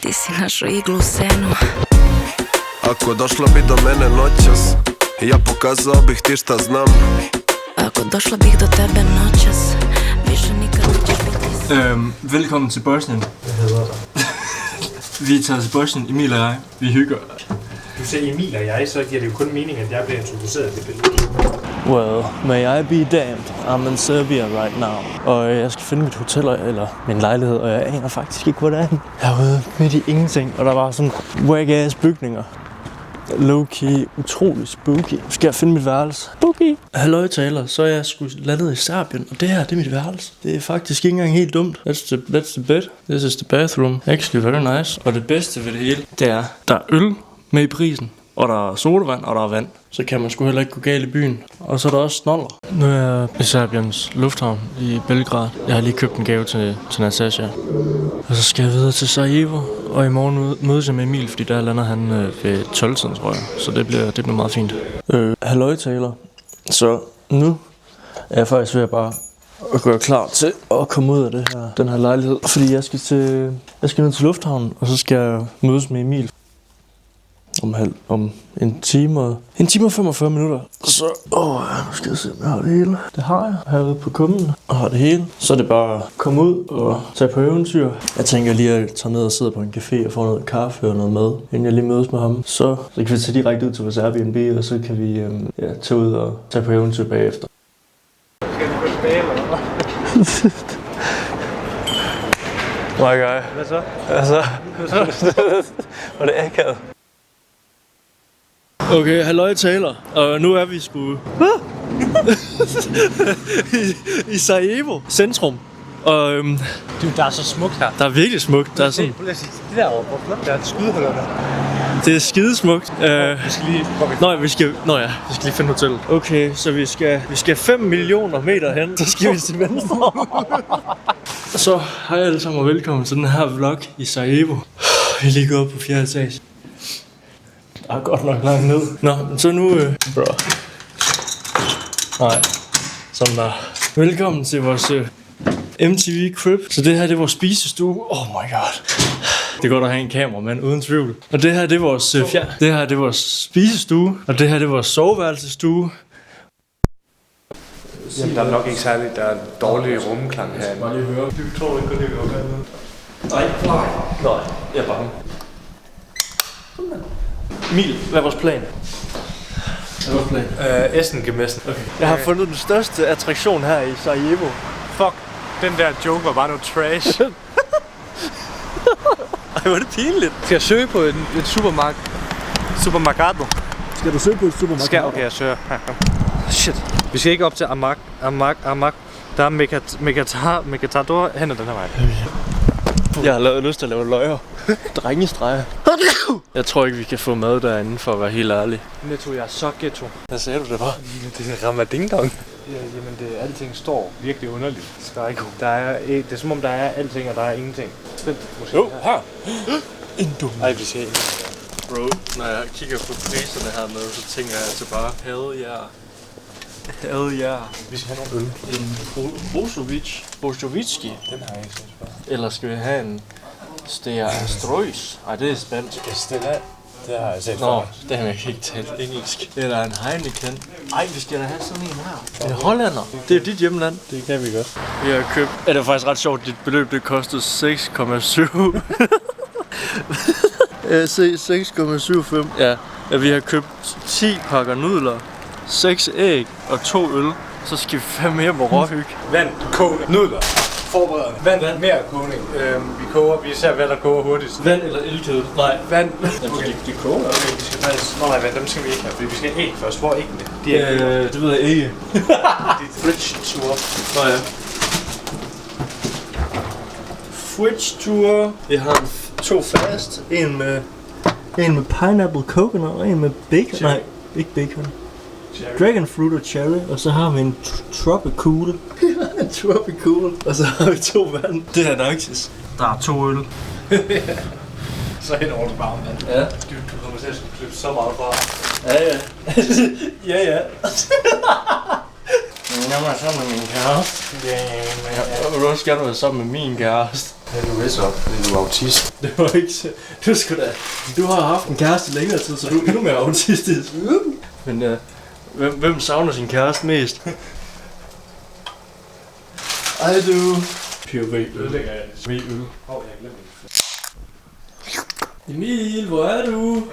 Ti si našo iglu u senu. Ako došla bi do mene noćas, ja pokazao bih ti šta znam. Ako došla bih do tebe noćas, više nikad nećeš biti. Velkommen til Bosnien. Vi er taget til Bosnien, Emil og jeg. Vi hygger. Du siger Emil og jeg, så giver det jo kun mening, at jeg bliver introduceret til billedet. Well, may I be damned. I'm in Serbia right now. Og jeg skal finde mit hotel, eller min lejlighed, og jeg aner faktisk ikke, hvor det er. Jeg er ude midt i ingenting, og der var sådan whack-ass bygninger. Low-key, utrolig spooky. Nu skal jeg finde mit værelse. Spooky! Halløj taler, så er jeg sgu landet i Serbien, og det her, det er mit værelse. Det er faktisk ikke engang helt dumt. That's the bed. This is the bathroom. Actually very nice. Og det bedste ved det hele, det er, der er øl med i prisen. Og der er sodavand, og der er vand. Så kan man sgu heller ikke gå galt i byen. Og så er der også snoller. Nu er jeg i Serbiens lufthavn i Belgrad. Jeg har lige købt en gave til Natasha. Og så skal jeg videre til Sarajevo. Og i morgen mødes jeg med Emil, fordi der lander han ved 12-tiden, tror jeg. Så det bliver meget fint. Halløj taler. Så nu er jeg faktisk ved at bare gøre klar til at komme ud af den her lejlighed. Fordi jeg skal ned til lufthavnen, og så skal jeg mødes med Emil. Om en time og 45 minutter. Så, nu skal jeg se, om jeg har det hele. Det har jeg herude på kummen, og har det hele. Så er det bare at komme ud og tage på eventyr. Jeg tænker lige at tage ned og sidde på en café og få noget kaffe og noget mad, inden jeg lige mødes med ham. Så kan vi tage direkte ud til vores Airbnb, og så kan vi tage ud og tage på eventyr bagefter. Skal du gå tilbage, eller hvad? My guy. Hvad så? Altså, var det akavet? Okay, halløj taler, og nu er vi sgu i Sarajevo centrum, og Der er så smukt her. der er virkelig smukt. Der er sådan, Det derovre, hvor flot der er skydehuller der. det er skidesmukt. Vi skal lige... Vi skal lige finde hotel. Okay, så vi skal 5 millioner meter hen, så skal vi til venstre. Så hej alle sammen og velkommen til den her vlog i Sarajevo. Vi er lige gået op på 4. etage. Jeg er godt nok langt ned. Nå, så nu... Bro. Nej. Sådan der. Velkommen til vores MTV Crib. Så det her, det er vores spisestue. Oh my god. Det er godt at have en kameramand, uden tvivl. Og det her, det er vores det her, det er vores spisestue. Og det her, det er vores soveværelsestue. Jamen, der er nok ikke særligt, der er dårlig rumklang her. Bare lige høre. Du tror ikke, det går godt. Nej, jeg er bange. Emil, hvad er vores plan? Essen-gemessen. Okay. Jeg har fundet den største attraktion her i Sarajevo. Fuck, den der joke var bare noget trash. Ej, hvor er det pinligt. Skal jeg søge på et supermarked? Supermercado. Skal du søge på et supermarked? Okay, jeg søger. Her, kom. Shit. Vi skal ikke op til Amak. Der er Megatador hen ad den her vej. Jeg har lyst til at lave løjer. Drengestreger. Jeg tror ikke, vi kan få mad derinde, for at være helt ærlig. Netto, jeg er så ghetto. Hvad sagde du, det var? Det er ramadingdong. Jamen, alting står virkelig underligt. Det er som om, der er alting, og der er ingenting. Vent, måske. Jo, her. En dum. Ej, vi ser Bro, når jeg kigger på priserne hernede, så tænker jeg altså bare, hell yeah. Hell yeah. Vi skal have nogle øl. En Božovički. Den har jeg ikke synes bare. Eller skal vi have en Stea Astrois? Ej, det er spansk. Stella. Det har jeg set Nå, det har jeg ikke talt engelsk. Eller en Heineken. Ej, vi skal da have sådan en her. En hollander. Det er dit hjemland. Det kan vi godt. Vi har købt... Ja, det var faktisk ret sjovt. Dit beløb, det kostede 6,7. 6,75. Ja, vi har købt 10 pakker nudler, 6 æg og 2 øl. Så skal vi fandme hjem og råhygge. Vand, kogende, nudler. Forberedende. Vand, mere kogning. Vi ser, hvad der koger hurtigst. Vand eller ildkød? Nej. Vand. Okay, det koger. Okay, vi skal faktisk... Nå nej, vand, dem skal vi ikke have, fordi vi skal have æg først. Hvor er æggene? De er det ved jeg ikke. fridge tour. Nå ja. Fridge tour. Vi har 2 fast. En med pineapple coconut og en med bacon. Cherry. Nej, ikke bacon. Dragon fruit og cherry, og så har vi en tropical. Tropical. Og så har vi 2 vand. Det er Noxis. Der er 2 øl. Så hen over det varme vand. Ja. Du kommer til at klippe så meget fra. Ja. ja. Jeg var sammen med min kæreste. Ja. Og du også gerne være sammen med min kæreste. Ja, du vidste op, fordi du er autist. Det var ikke så... Du har haft en kæreste længere tid, så du er endnu mere autistisk. Men hvem savner sin kæreste mest? Ej du. POV-øl. Ødelægger jeg det. V-øl. Jeg glemte det. Emil, hvor er du?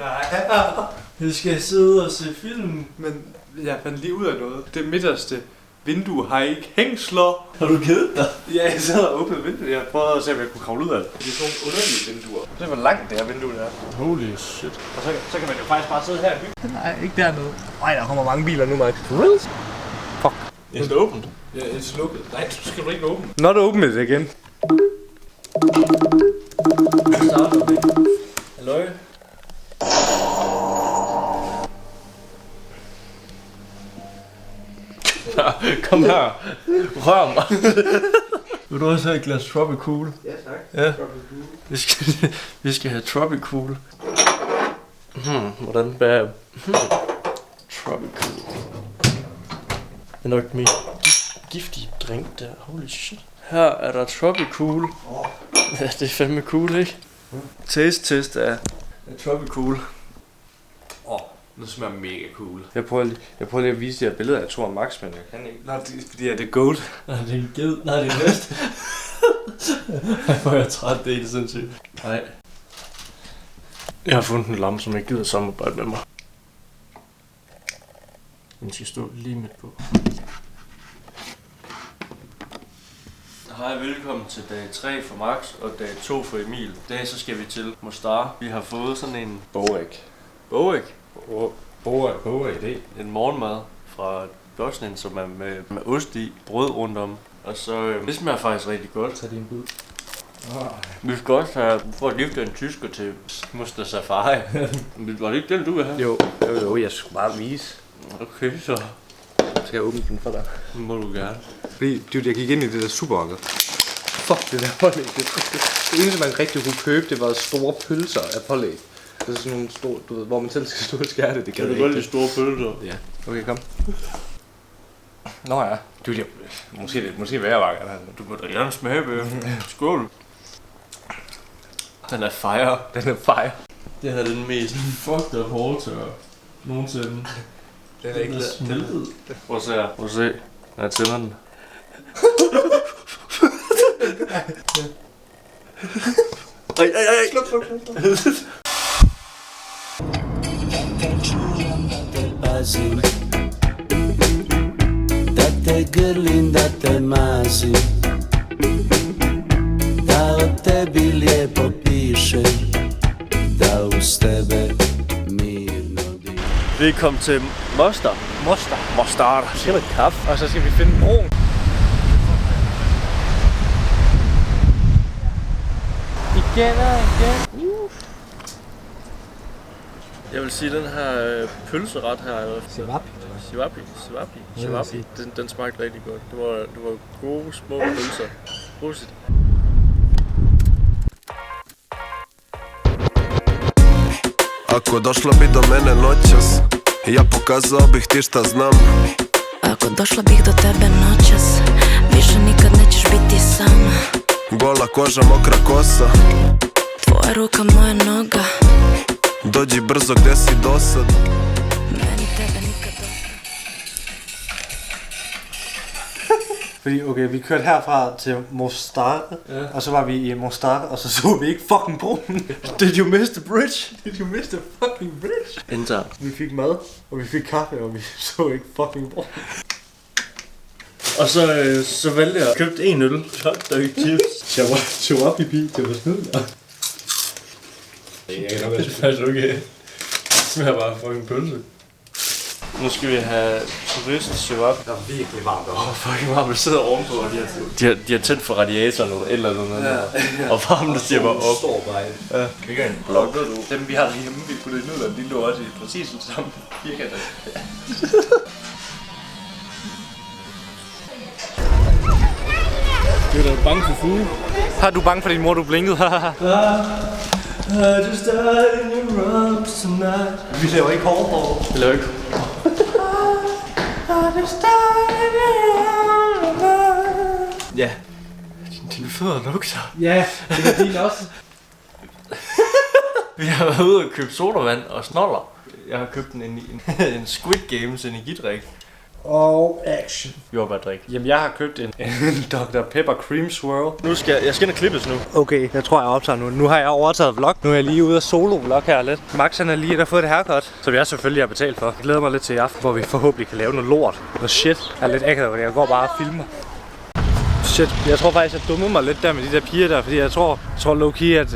Vi skal sidde og se film. Men jeg fandt lige ud af noget. Det midterste vindue har ikke hængsler. Har du kedet dig? Ja, jeg sad og åbnede vinduet. Jeg prøvede at se, om jeg kunne kravle ud af det. Det er sådan nogle underlige vinduer. Det er, hvor langt det her vindue er. Holy shit. Og så kan man jo faktisk bare sidde her i byen. Nej, ikke dernede. Nej, der kommer mange biler nu, Mike. Really? Fuck. Det er åbent. Ja, det er lukket. Nej, du skal ikke åbne. Not open it again. Starter vi. Halløj. Kom her. Rør mig. Vil du også have et glas Tropicool? Ja, tak. Ja. Vi skal have Tropicool. Hvordan bærer Tropicool? Det er nok min giftige drink der. Holy shit. Her er der Tropicool. Ja, det er fandme cool, ikke? Test af Tropicool. Det smager mega cool. Jeg prøver lige at vise jer billeder af Thor og Max, men jeg kan ikke. Nej, det er fordi, det er gold. Nej, det er en ged. Nej, det er næst. Hvor er jeg træt, det er helt sindssygt. Nej. Jeg har fundet en lampe, som jeg gider samarbejde med mig. Den skal stå lige midt på. Hej, velkommen til dag 3 for Max og dag 2 for Emil. I dag så skal vi til Mostar. Vi har fået sådan en Boæg. Boæg. Boæg. En morgenmad fra Bosnien, som er med ost i, brød rundt om. Og så, det smager faktisk rigtig godt. Tag din bid. Vi skal også have, for at gifte en tysker til Muster Safari. Var det ikke den, du vil have? Jo, jeg skulle bare vise. Okay, så Skal jeg åbne den for dig? må du gerne. Fordi, dude, jeg gik ind i det der supermarked. Fuck, det der pålæg. Det eneste, man rigtig kunne købe, det var store pølser af pålæg. Det er sådan nogle store, du ved, hvor man selv skal stå og skære det. Det Kan du godt lide store pølser? Ja. Okay, kom. Nå ja. Dude, måske værre vakker der. Du må da gerne smage på. Skål. Den er fire. Den er fire. Det her er den mest fucked up hårdtør nogensinde. Den er ikke smeltet. Prøv at se her. Prøv at se. Jeg tænder den. Ej. Sluk. Da te grlim, da te mazim, da o tebi lijepo pišem, da uz tebe mirno dišem. Vi er kommet til Mostar. Mostar. Skal vi kaffe? Og så skal vi finde broen. Igen. Jeg vil sige, den her pølseret her, eller Sivapi. Den smagte rigtig godt. Det var gode, små pølser. Prosit. Ako došla bi do mene noćas, ja pokazao bih ti šta znam. Ako došla bih do tebe noćas, više nikad nećeš biti sama. Gola koža, mokra kosa, Tvoja ruka, moja noga. dođi brzo gdje si dosad. Meni tebe nikad dosta. Fordi, okay, vi kørte herfra til Mostar, og så var vi i Mostar, og så vi ikke fucking broen. Did you miss the bridge? Did you miss the fucking bridge? Enter. Vi fik mad, og vi fik kaffe, og vi så ikke fucking broen. Og så valgte jeg at købe en øl. Hotdog chips. Sivapi, det var snydt. Jeg kan nok være faktisk okay. Det smager bare fucking pølse. Nu skal vi have turist Sivapi. Der er virkelig varmt derovre. Fucking varmt, vi sidder ovenpå, og de har tændt for radiatoren eller noget. Ja. Og varmen stiger bare op. Står bare ind. Ja. Ikke en blok, ved du. Dem vi har hjemme, vi puttede i nudler, de lå også i præcis det samme firkanter. Du er da bange for fugle. Har du bange for din mor, du blinkede? I just died in your arms tonight. Vi laver ikke hårdhår. Vi laver ikke. Ja. fødder lugter. Ja, det er din også. Vi har været ude og købe sodavand og snoller. Jeg har købt en Squid Games energidrik. Og action. Jordbærdrik. Jamen, jeg har købt en Dr. Pepper Cream Swirl. Nu skal jeg skal ind og klippes nu. Okay, jeg tror, jeg optager nu. Nu har jeg overtaget vlog. Nu er jeg lige ude af solo-vlog her lidt. Max han er lige der fået det haircut, som jeg selvfølgelig har betalt for. Jeg glæder mig lidt til i aften, hvor vi forhåbentlig kan lave noget lort. Noget shit. Jeg er lidt akavet, fordi jeg går bare og filmer. Shit, jeg tror faktisk, jeg dummede mig lidt der med de der piger der, fordi jeg tror low-key, at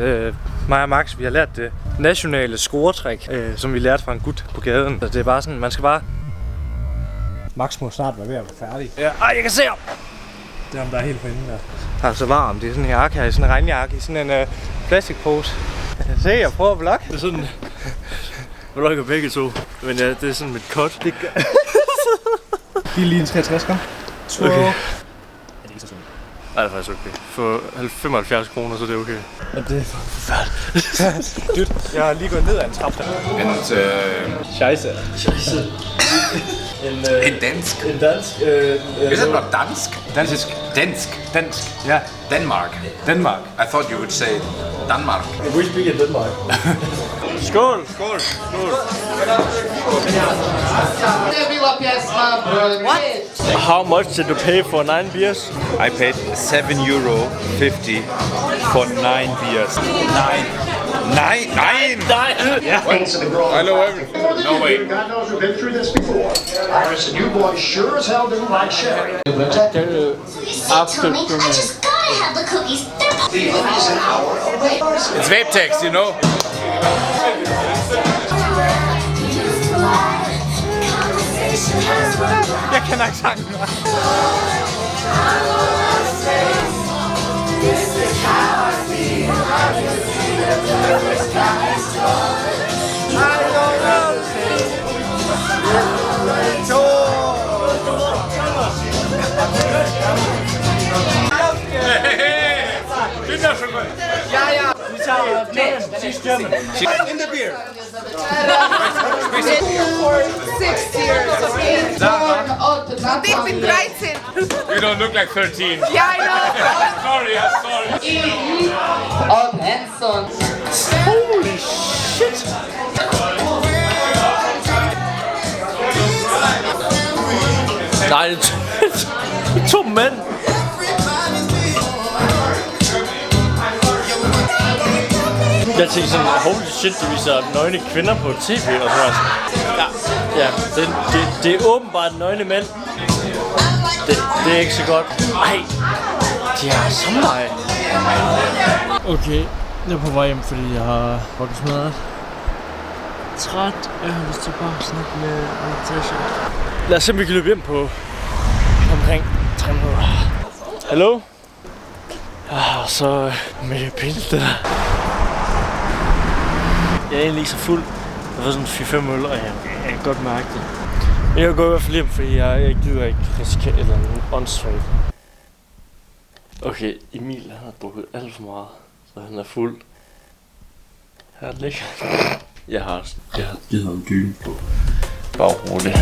mig og Max, vi har lært det nationale scoretræk, som vi lærte fra en gut på gaden. Så det er bare sådan, man skal bare... Max må snart være ved at være færdig. Ja, ej, jeg kan se ham! Det er ham, der er helt for enden der. Det er så varmt. Det er sådan en jakke her, sådan en regnjakke i sådan en plastikpose. Jeg kan se, jeg prøver at vlogge. Det er sådan... Vlogger begge to. Men ja, det er sådan mit cut. Det gør... Giv lige en 63 gram. Okay. Nej, det er faktisk okay. For 75 kroner, så det er okay. Ja, det er forfærdeligt. Dude, jeg har lige gået ned ad en trappe. Scheisse. En dansk. En dansk. Is it not dansk? Dansk. Dansk. Ja. Denmark. Danmark. I thought you would say Danmark. We speak in Denmark. Skål! Skål! Skål! How much did you pay for 9 beers? I paid €7.50 for 9 beers. Nine? I know everything. No way. God knows we've been through this before. Iris and you boys sure as hell didn't like sherry. After I just gotta have the cookies. They're an hour away. It's vape text, you know. Jeg kender ikke sangen. In the beer. For 6 years, okay? They've been 13. You don't look like 13. Yeah, I know. Sorry, I'm sorry. Oh, handsome. Holy shit! Nej, det er 2 mænd. Jeg tænkte sådan, holy shit, de viser nøgne kvinder på tv og sådan noget. Ja, det er åbenbart nøgne mænd. Det er ikke så godt. Ej, de har samme vej. Okay, jeg er på vej hjem, fordi jeg har fucking smadret. Træt, jeg har lyst til bare at snakke med Natasha. Lad os se, om vi kan løbe hjem på omkring 3 minutter. Hallo? Ja, så med det pille der. Jeg er egentlig ikke så fuld. Jeg har fået sådan 4-5 øl, og jeg kan godt mærke det. Men jeg går i hvert fald hjem, fordi jeg gider ikke risikere eller noget åndssvagt. Okay, Emil han har drukket alt for meget, så han er fuld. Her ligger. Jeg har givet ham dyne på. Bare roligt.